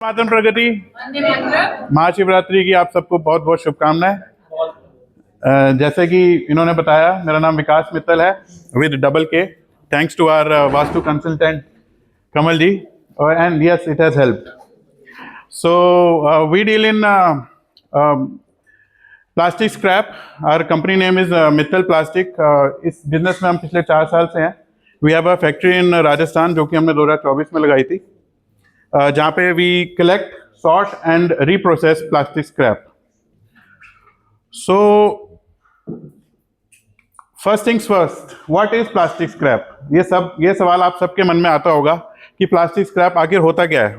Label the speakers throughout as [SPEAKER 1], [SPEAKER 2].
[SPEAKER 1] मातम प्रगति, महाशिवरात्रि की आप सबको बहुत बहुत शुभकामनाएं। जैसे कि इन्होंने बताया, मेरा नाम विकास मित्तल है with double K. Thanks to our vastu consultant Kamal ji, and yes it has helped. So we deal in plastic scrap. Our company name is Mittal plastic. इस बिजनेस में हम पिछले 4 साल से हैं। We have a factory in Rajasthan जो कि हमने 2024 में लगाई थी, जहाँ पे we collect, sort and reprocess plastic scrap. So first things first, what is plastic scrap? ये सवाल आप सबके मन में आता होगा कि प्लास्टिक स्क्रैप आखिर होता क्या है।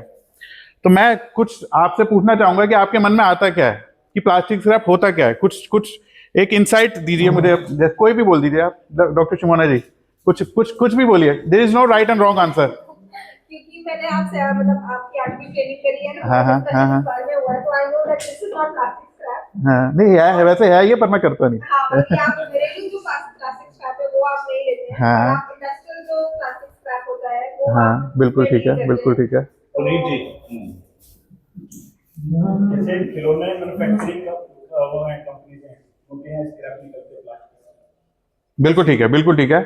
[SPEAKER 1] तो मैं कुछ आपसे पूछना चाहूंगा कि आपके मन में आता क्या है कि प्लास्टिक स्क्रैप होता क्या है। कुछ एक इंसाइट दीजिए मुझे, कोई भी बोल दीजिए आप। डॉक्टर शिमोना जी कुछ भी बोलिए। There is no right and wrong answer.
[SPEAKER 2] क्योंकि मैंने आपसे मतलब आपकी आर्मी ट्रेनिंग करी है ना,
[SPEAKER 1] हाँ,
[SPEAKER 2] बारे में हुआ है, तो I know that this is not plastic scrap.
[SPEAKER 1] हाँ, नहीं है, वैसे है ये, पर मैं करता नहीं।
[SPEAKER 2] हाँ, बल्कि आप मेरे लिए जो प्लास्टिक स्क्रैप है वो आप नहीं लेते हैं।
[SPEAKER 1] हाँ,
[SPEAKER 2] आप इंडस्ट्रियल जो प्लास्टिक स्क्रैप होता है वो
[SPEAKER 1] हाँ,
[SPEAKER 2] आप
[SPEAKER 1] बिल्कुल ठीक है, बिल्कुल ठीक है।
[SPEAKER 3] पुनीत जी, जैसे खिलौने मैन्युफैक्चरिंग का वो है, कंपनीज हैं, उनके यहाँ स्क्रैप नहीं करते प्लास्टिक।
[SPEAKER 1] बिल्कुल ठीक है, बिल्कुल ठीक है।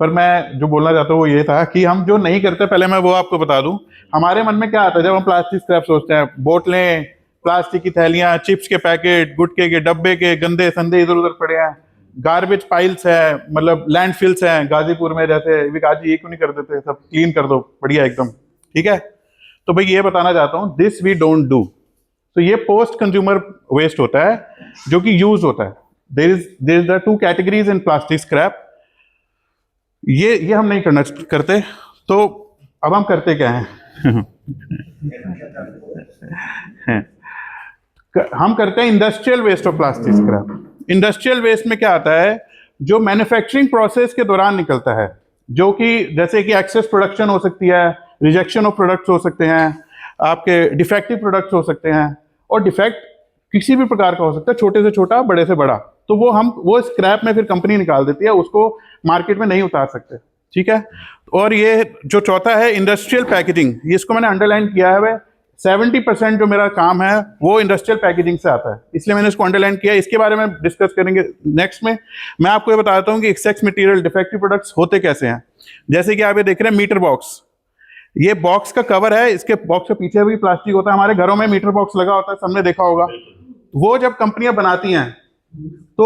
[SPEAKER 1] पर मैं जो बोलना चाहता हूँ वो ये था कि हम जो नहीं करते, पहले मैं वो आपको बता दूं। हमारे मन में क्या आता है जब हम प्लास्टिक स्क्रैप सोचते हैं? बोतलें, प्लास्टिक की थैलियां, चिप्स के पैकेट, गुटके के डब्बे के गंदे संदे इधर उधर पड़े हैं, गार्बेज पाइल्स है, मतलब लैंडफिल्स हैं गाजीपुर में। जैसे विकास जी ये क्यों नहीं कर देते, सब क्लीन कर दो बढ़िया एकदम, ठीक है। तो भाई ये बताना चाहता हूँ, दिस वी डोंट डू। तो ये पोस्ट कंज्यूमर वेस्ट होता है जो कि यूज होता है। There is the 2 categories in plastic scrap. ये हम नहीं करते। तो अब हम करते क्या हैं? हम करते हैं industrial waste of plastic scrap. Industrial waste में क्या आता है? जो मैन्युफैक्चरिंग प्रोसेस के दौरान निकलता है, जो कि जैसे कि एक्सेस प्रोडक्शन हो सकती है, रिजेक्शन ऑफ प्रोडक्ट्स हो सकते हैं, आपके डिफेक्टिव प्रोडक्ट्स हो सकते हैं, और डिफेक्ट किसी भी प्रकार का हो सकता है, छोटे से छोटा, बड़े से बड़ा। तो वो स्क्रैप में फिर कंपनी निकाल देती है, उसको मार्केट में नहीं उतार सकते, ठीक है। और ये जो चौथा है इंडस्ट्रियल पैकेजिंग, इसको मैंने अंडरलाइन किया है। 70% जो मेरा काम है वो इंडस्ट्रियल पैकेजिंग से आता है, इसलिए मैंने इसको अंडरलाइन किया। इसके बारे में डिस्कस करेंगे नेक्स्ट में। मैं आपको ये बताता हूँ कि एक्सेस मटेरियल, डिफेक्टिव प्रोडक्ट्स होते कैसे हैं। जैसे कि आप ये देख रहे हैं मीटर बॉक्स, ये बॉक्स का कवर है, इसके बॉक्स के पीछे भी प्लास्टिक होता है। हमारे घरों में मीटर बॉक्स लगा होता है, सबने देखा होगा। वो जब कंपनियां बनाती हैं तो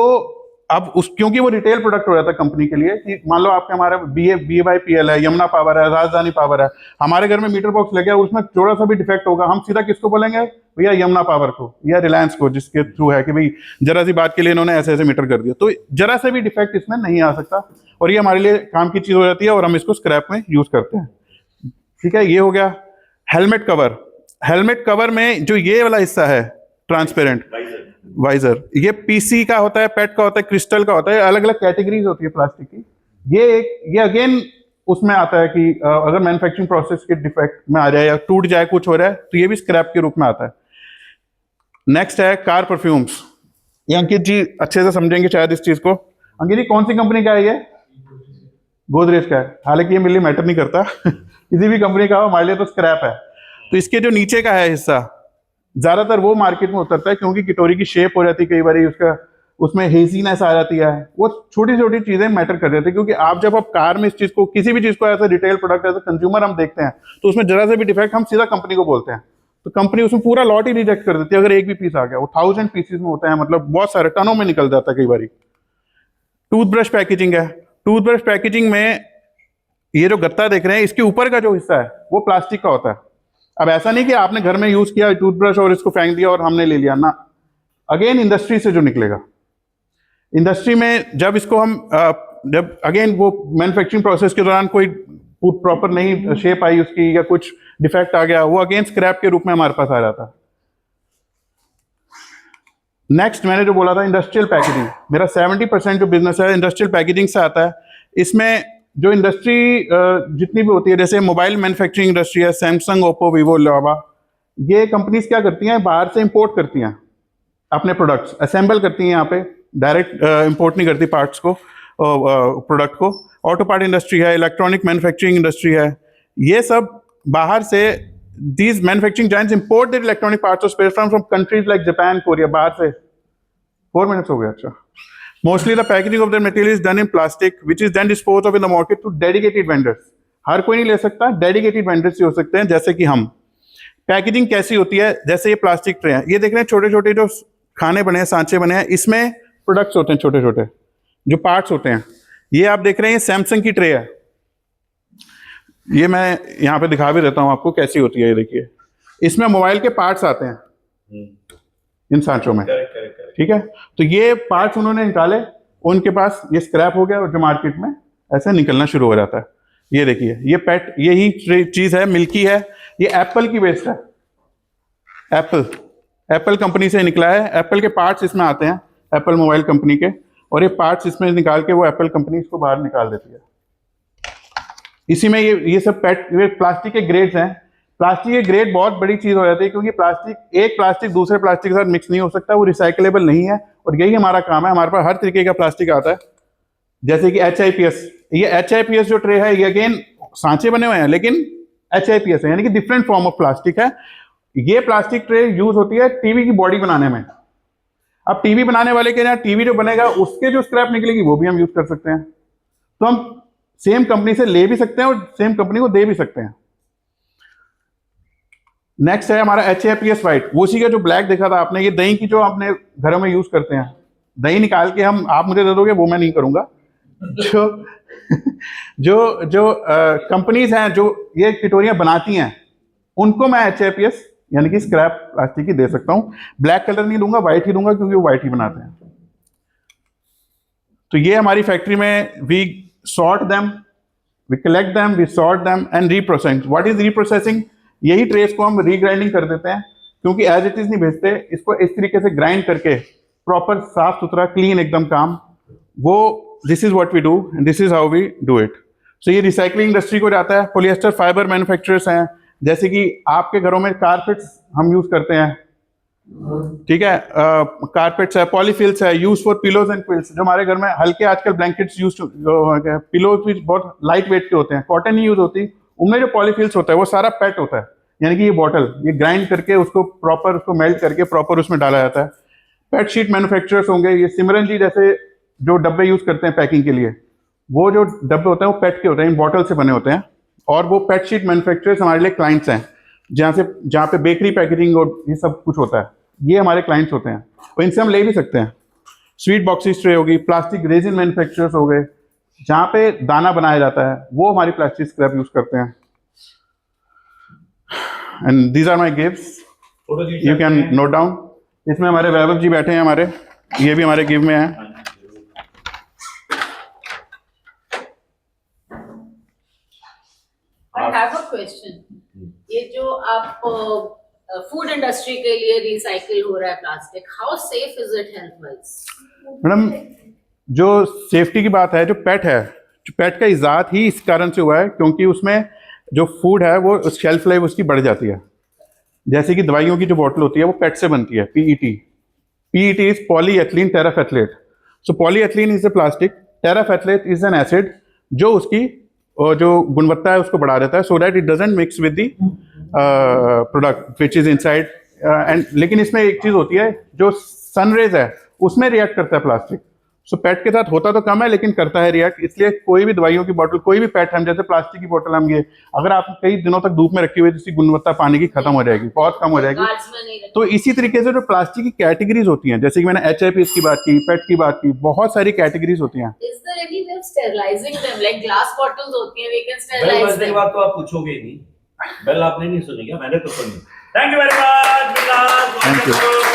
[SPEAKER 1] अब क्योंकि वो रिटेल प्रोडक्ट हो जाता है कंपनी के लिए, कि मान लो आपके हमारे BAPL है, यमुना पावर है, राजधानी पावर है, हमारे घर में मीटर बॉक्स लगे, उसमें थोड़ा सा भी डिफेक्ट होगा, हम सीधा किसको बोलेंगे? भैया यमुना पावर को या रिलायंस को, जिसके थ्रू है कि भाई जरा सी बात के लिए इन्होंने ऐसे ऐसे मीटर कर दिया। तो जरा से भी डिफेक्ट इसमें नहीं आ सकता, और ये हमारे लिए काम की चीज हो जाती है, और हम इसको स्क्रैप में यूज करते हैं, ठीक है। ये हो गया हेलमेट कवर। हेलमेट कवर में जो ये वाला हिस्सा है ट्रांसपेरेंट वाइजर, ये PC का होता है, पेट का होता है, क्रिस्टल का होता है, अलग अलग कैटेगरीज होती है प्लास्टिक की। ये अगेन उसमें आता है कि अगर मैन्युफैक्चरिंग प्रोसेस के डिफेक्ट में आ जाए या टूट जाए, कुछ हो रहा है, तो ये भी स्क्रैप के रूप में आता है। नेक्स्ट है कार परफ्यूम्स। ये अंकित जी अच्छे से समझेंगे शायद इस चीज को। अंकित जी कौन सी कंपनी का है ये? गोदरेज का है। हालांकि ये मेरे लिए मैटर नहीं करता किसी भी कंपनी का हो, हमारे लिए तो स्क्रैप है। तो इसके जो नीचे का है हिस्सा, ज्यादातर वो मार्केट में उतरता है, क्योंकि कटोरी की शेप हो जाती है कई बार, उसमें हेजीनेस आ जाती है। वो छोटी छोटी चीजें मैटर कर जाती है, क्योंकि आप जब आप कार में इस चीज को, किसी भी चीज को ऐसा रिटेल प्रोडक्ट, एज कंज्यूमर हम देखते हैं, तो उसमें जरा से भी डिफेक्ट हम सीधा कंपनी को बोलते हैं, तो कंपनी उसमें पूरा लॉट ही रिजेक्ट कर देती है अगर एक भी पीस आ गया। वो 1000 पीसेस में होता है, मतलब बहुत सारे टनों में निकल जाता है कई बार। टूथब्रश पैकेजिंग है। टूथब्रश पैकेजिंग में ये जो गत्ता देख रहे हैं, इसके ऊपर का जो हिस्सा है वो प्लास्टिक का होता है। अब ऐसा नहीं कि आपने घर में यूज किया टूथब्रश और इसको फेंक दिया और हमने ले लिया ना, अगेन इंडस्ट्री से जो निकलेगा। इंडस्ट्री में जब इसको हम जब अगेन वो मैन्युफैक्चरिंग प्रोसेस के दौरान कोई प्रॉपर नहीं शेप आई उसकी, या कुछ डिफेक्ट आ गया, वो अगेन स्क्रैप के रूप में हमारे पास आ जाता है। नेक्स्ट मैंने जो बोला था इंडस्ट्रियल पैकेजिंग, मेरा 70% जो बिजनेस है इंडस्ट्रियल पैकेजिंग से आता है। इसमें जो इंडस्ट्री जितनी भी होती है, जैसे मोबाइल मैन्युफैक्चरिंग इंडस्ट्री है, सैमसंग, ओप्पो, वीवो, लावा, ये कंपनीज क्या करती हैं? बाहर से इंपोर्ट करती हैं अपने प्रोडक्ट्स, असेंबल करती हैं यहाँ पे, डायरेक्ट इंपोर्ट नहीं करती पार्ट्स को, प्रोडक्ट को। ऑटो पार्ट इंडस्ट्री है, इलेक्ट्रॉनिक मैन्युफैक्चरिंग इंडस्ट्री है, ये सब बाहर से these manufacturing giants import their electronic parts or spare from countries like Japan, Korea, बाहर से 4 minutes हो गया अच्छा. Mostly the packaging of the material is done in plastic, which is then disposed of in the market to dedicated vendors. हर कोई नहीं ले सकता, dedicated vendors हो सकते हैं, जैसे कि हम. पैकेजिंग कैसी होती है, जैसे ये प्लास्टिक ट्रे है, ये देख रहे हैं छोटे छोटे जो खाने बने हैं, सांचे बने हैं, इसमें प्रोडक्ट्स होते हैं छोटे छोटे जो पार्ट्स होते हैं. ये आप देख रहे हैं सैमसंग की ट्रे है, ये मैं यहाँ पे दिखा भी देता हूँ आपको कैसी होती है. ये देखिए, इसमें मोबाइल के पार्ट्स आते हैं इन सांचों में. ठीक है, तो ये पार्ट्स उन्होंने निकाले, उनके पास ये स्क्रैप हो गया और जो मार्केट में ऐसे निकलना शुरू हो जाता है. ये देखिए, ये पेट यही चीज है, मिल्की है, ये एप्पल की वेस्ट है. एप्पल कंपनी से निकला है. एप्पल के पार्ट्स इसमें आते हैं, एप्पल मोबाइल कंपनी के, और ये पार्ट्स इसमें निकाल के वो एप्पल कंपनी इसको बाहर निकाल देती है. इसी में ये सब प्लास्टिक के ग्रेड्स हैं. प्लास्टिक के ग्रेड बहुत बड़ी चीज हो जाती है, क्योंकि एक प्लास्टिक दूसरे प्लास्टिक के साथ मिक्स नहीं हो सकता, वो रिसाइकलेबल नहीं है. और यही हमारा काम है. हमारे पास हर तरीके का प्लास्टिक आता है, जैसे कि HIPS. ये HIPS जो ट्रे है, ये अगेन सांचे बने हुए हैं, लेकिन HIPS है, यानी कि डिफरेंट फॉर्म ऑफ प्लास्टिक है. ये प्लास्टिक ट्रे यूज होती है टीवी की बॉडी बनाने में. अब टीवी बनाने वाले के यहाँ टीवी जो बनेगा, उसके जो स्क्रैप निकलेगी वो भी हम यूज कर सकते हैं. तो हम सेम कंपनी से ले भी सकते हैं और सेम कंपनी को दे भी सकते हैं. नेक्स्ट है हमारा HIPS व्हाइट. वो उसी का जो ब्लैक देखा था आपने, ये दही की जो अपने घरों में यूज करते हैं, दही निकाल के आप मुझे दे दोगे, वो मैं नहीं करूंगा. जो कंपनीज हैं जो ये कटोरियां बनाती हैं, उनको मैं HIPS यानी कि स्क्रैप प्लास्टिक ही दे सकता हूं. ब्लैक कलर नहीं दूंगा, व्हाइट ही दूंगा, क्योंकि वो व्हाइट ही बनाते हैं. तो ये हमारी फैक्ट्री में we sort them, we collect them, we sort them and reprocessing. What is reprocessing? यही ट्रेस को हम रीग्राइंडिंग कर देते हैं, क्योंकि एज इट इज नहीं भेजते. इसको इस तरीके से ग्राइंड करके प्रॉपर साफ सुथरा क्लीन एकदम काम, वो this is what we do and this is how we do it. So ये रिसाइकलिंग इंडस्ट्री को जाता है. पॉलिएस्टर फाइबर मैन्युफैक्चरर्स हैं, जैसे कि आपके घरों में कारपेट्स हम यूज करते हैं. ठीक है, कारपेट्स है, पॉलीफिल्स है, use for pillows and quills. जो हमारे घर में हल्के आजकल ब्लैंकेट्स यूज, पिलोज भी बहुत लाइट वेट के होते हैं, कॉटन नहीं यूज होती. उनमें जो पॉलीफिल्स होता है वो सारा पेट होता है, यानी कि ये बॉटल, ये ग्राइंड करके उसको प्रॉपर, उसको मेल्ट करके प्रॉपर उसमें डाला जाता है. पेट शीट मैन्युफैक्चरर्स होंगे, ये सिमरन जी जैसे जो डब्बे यूज करते हैं पैकिंग के लिए, वो जो डब्बे होते हैं वो पेट के होते हैं, इन बॉटल से बने होते हैं. और वो पेट शीट मैन्युफैक्चरर्स हमारे लिए क्लाइंट्स हैं, जहाँ पे बेकरी पैकेजिंग और ये सब कुछ होता है, ये हमारे क्लाइंट्स होते हैं. और इनसे हम ले भी सकते हैं. स्वीट बॉक्सेस ट्रे होगी, प्लास्टिक रेजिन मैन्युफैक्चरर्स हो गए, जहाँ पे दाना बनाया जाता है, वो हमारी प्लास्टिक स्क्रैप यूज करते हैं. And these are my gifts, you can note down. इसमें हमारे वैभव जी बैठे हैं, हमारे ये भी हमारे गिफ्ट में हैं.
[SPEAKER 4] I have a question. ये जो आप फूड इंडस्ट्री के लिए रिसाइकिल हो रहा है plastic, how safe is it health wise?
[SPEAKER 1] Madam, जो सेफ्टी की बात है, जो पेट का इजाद ही इस कारण से हुआ है, क्योंकि उसमें जो फूड है वो शेल्फ लाइफ उसकी बढ़ जाती है. जैसे कि दवाइयों की जो बोतल होती है वो पेट से बनती है, PET is polyethylene terephthalate. So polyethylene is a plastic, terephthalate is an acid जो उसकी जो गुणवत्ता है उसको बढ़ा देता है, so that it doesn't mix with the product which is inside. And लेकिन इसमें एक चीज होती है, जो सनरेज है उसमें रिएक्ट करता है प्लास्टिक. सो पेट के साथ होता तो कम है, लेकिन करता है रिएक्ट. इसलिए कोई भी दवाइयों की बोतल, कोई भी पेट, हम जैसे प्लास्टिक की बोतल, हम ये अगर आप कई दिनों तक धूप में रखी हुई, जिसकी गुणवत्ता पानी की खत्म हो जाएगी, बहुत कम हो जाएगी. तो इसी तरीके से जो प्लास्टिक की कैटेगरीज होती हैं, जैसे कि मैंने HIPS की बात की, पेट की बात की, बहुत सारी कैटेगरीज होती हैं.
[SPEAKER 4] Is there any way of sterilizing them? Like glass bottles होती हैं, we can
[SPEAKER 5] बेल
[SPEAKER 4] sterilize
[SPEAKER 5] बजने के
[SPEAKER 4] them.
[SPEAKER 5] बाद तो आप पूछोगे ही नहीं. बेल आपने नहीं सुनी क्या? मैंने तो सुनी. Thank you very much.
[SPEAKER 1] Thank you.